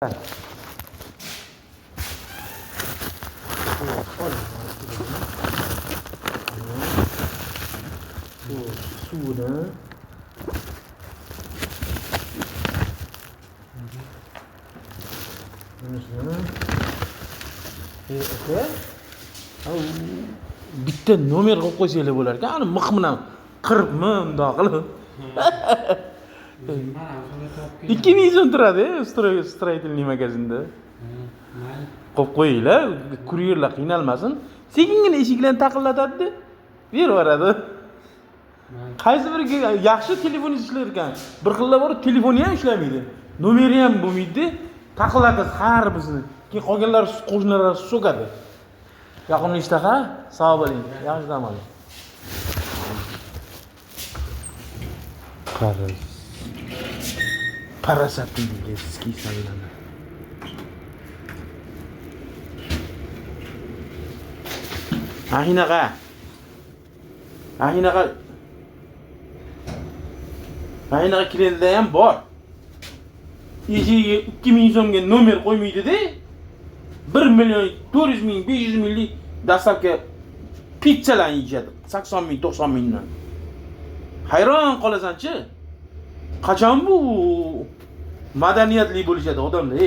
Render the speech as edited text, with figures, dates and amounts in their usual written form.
Olha, sudah. Bitta nomer qo'yib qo'ysanglar bo'lar ekan. Ani miq bilan qiribmi bundoq qilib. 2000 so'm turadi, stроительный magazinda. Qo'yib qo'yinglar, kuryerlar qiynalmasin. Sekingina eshiklarni taqillatadi-da, beraveradi. Qaysi biriga yaxshi telefon ishlar ekan. Bir xillar bor, telefoni ham ishlamaydi. Nomeri ham bo'lmaydi. Taqillatasiz har bizni. Keyin qolganlar qo'shnilar so'kadi. Yoqimli ishtaha, sog' bo'ling. Yaxshi dam oling. Parasatniy sallanadi. Ahinaqa klientda ham bor. Eshigiga 2000 so'mga nomer qo'ymaydi-da. 1 million 400 ming, 500 minglik dastavka pizzalarni yeyadi. 80 ming, 90 mingdan. Hayron qolasan-chi. Qachon bu madaniyatli bo'lishadi odamlar?